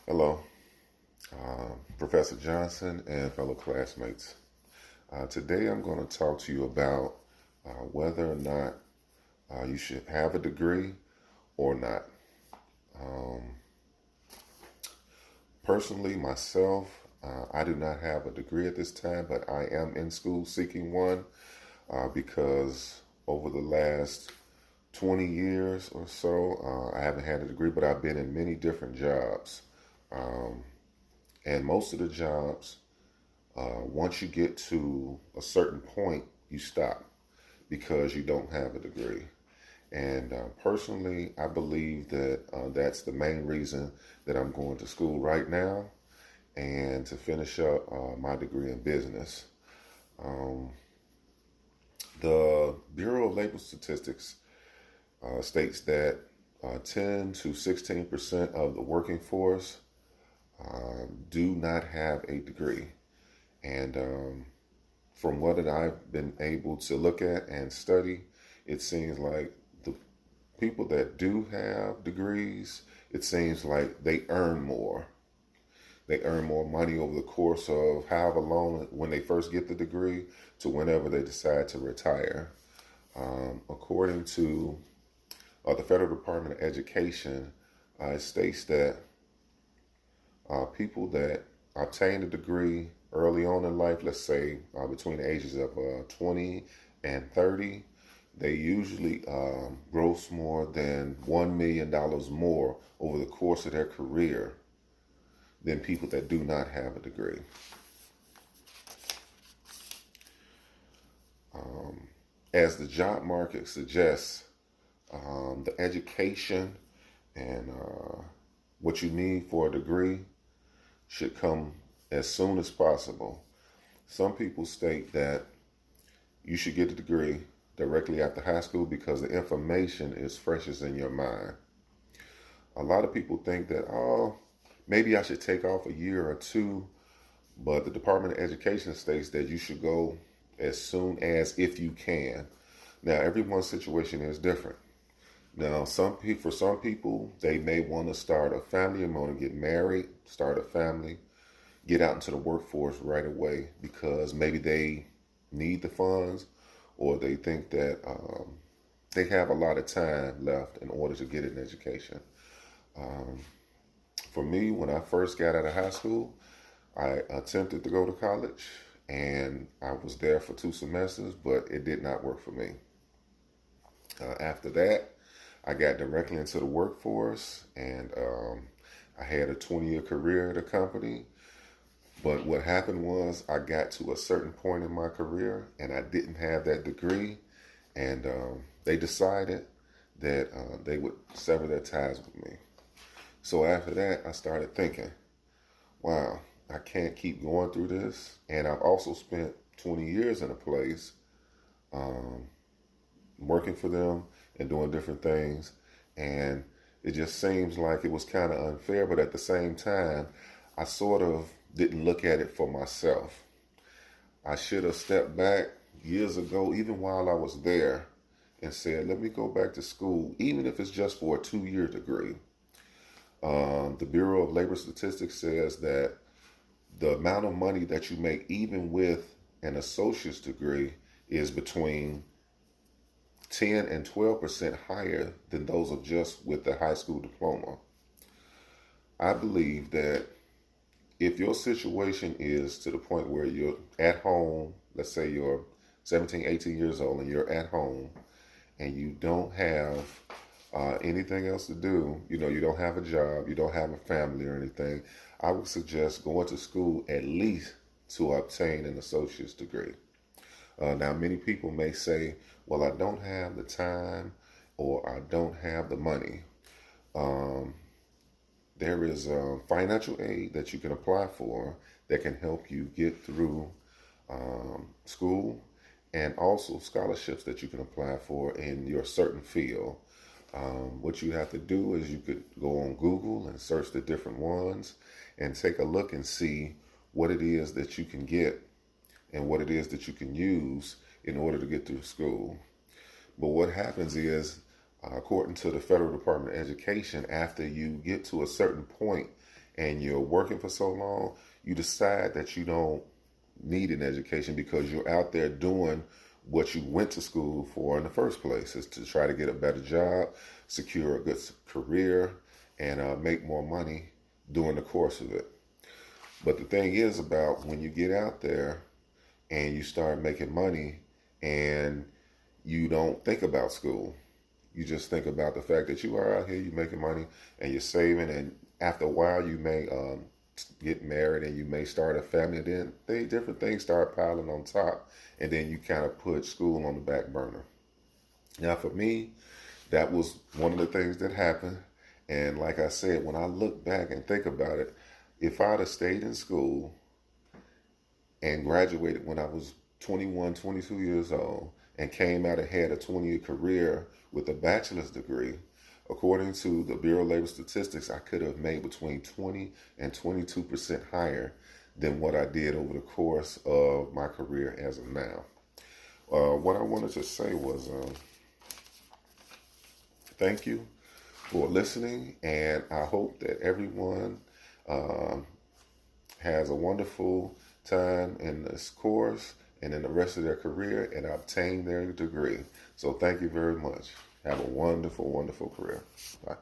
Hello, Professor Johnson and fellow classmates. Today I'm going to talk to you about whether or not you should have a degree or not. Um, Personally, myself, I do not have a degree at this time, but I am in school seeking one because over the last 20 years or so, I haven't had a degree, but I've been in many different jobs. Um, and most of the jobs, once you get to a certain point, you stop because you don't have a degree. And personally, I believe that that's the main reason that I'm going to school right now and to finish up my degree in business. Um, the Bureau of Labor Statistics states that 10 to 16% of the working force do not have a degree. And from what I've been able to look at and study, it seems like the people that do have degrees, it seems like they earn more. They earn more money over the course of however long when they first get the degree to whenever they decide to retire. According to the Federal Department of Education, it states that people that obtain a degree early on in life, let's say between the ages of 20 and 30, they usually gross more than $1 million more over the course of their career than people that do not have a degree. Um, as the job market suggests, the education and what you need for a degree should come as soon as possible. Some people state that you should get a degree directly after high school because the information is freshest in your mind. A lot of people think that, oh, maybe I should take off a year or two, but the Department of Education states that you should go as soon as if you can. Now, everyone's situation is different. Now, for some people, they may want to start a family and want to get married, start a family, get out into the workforce right away because maybe they need the funds or they think that they have a lot of time left in order to get an education. Um, for me, when I first got out of high school, I attempted to go to college and I was there for 2 semesters, but it did not work for me. After that, I got directly into the workforce and I had a 20-year career at a company. But what happened was I got to a certain point in my career and I didn't have that degree. And they decided that they would sever their ties with me. So after that, I started thinking, wow, I can't keep going through this. And I've also spent 20 years in a place um, working for them and doing different things. And it just seems like it was kind of unfair. But at the same time, I sort of didn't look at it for myself. I should have stepped back years ago, even while I was there, and said, let me go back to school, even if it's just for a 2-year degree. The Bureau of Labor Statistics says that the amount of money that you make, even with an associate's degree, is between 10 and 12% higher than those of just with the high school diploma. I believe that if your situation is to the point where you're at home, let's say you're 17, 18 years old and you're at home and you don't have anything else to do, you don't have a job, you don't have a family or anything, I would suggest going to school at least to obtain an associate's degree. Now, many people may say, well, I don't have the time or I don't have the money. Um, there is financial aid that you can apply for that can help you get through school and also scholarships that you can apply for in your certain field. What you have to do is you could go on Google and search the different ones and take a look and see what it is that you can get and what it is that you can use in order to get through school. But what happens is, according to the Federal Department of Education, after you get to a certain point and you're working for so long, you decide that you don't need an education because you're out there doing what you went to school for in the first place, is to try to get a better job, secure a good career, and make more money during the course of it. But the thing is about when you get out there and you start making money and you don't think about school. You just think about the fact that you are out here, you're making money and you're saving, and after a while you may get married and you may start a family, and then different things start piling on top, and then you kind of put school on the back burner. Now for me, that was one of the things that happened. And like I said, when I look back and think about it, if I'd have stayed in school and graduated when I was 21, 22 years old and came out and had a 20-year career with a bachelor's degree, according to the Bureau of Labor Statistics, I could have made between 20 and 22% higher than what I did over the course of my career as of now. What I wanted to say was thank you for listening, and I hope that everyone has a wonderful time in this course and in the rest of their career and obtain their degree. So thank you very much. Have a wonderful, wonderful career. Bye.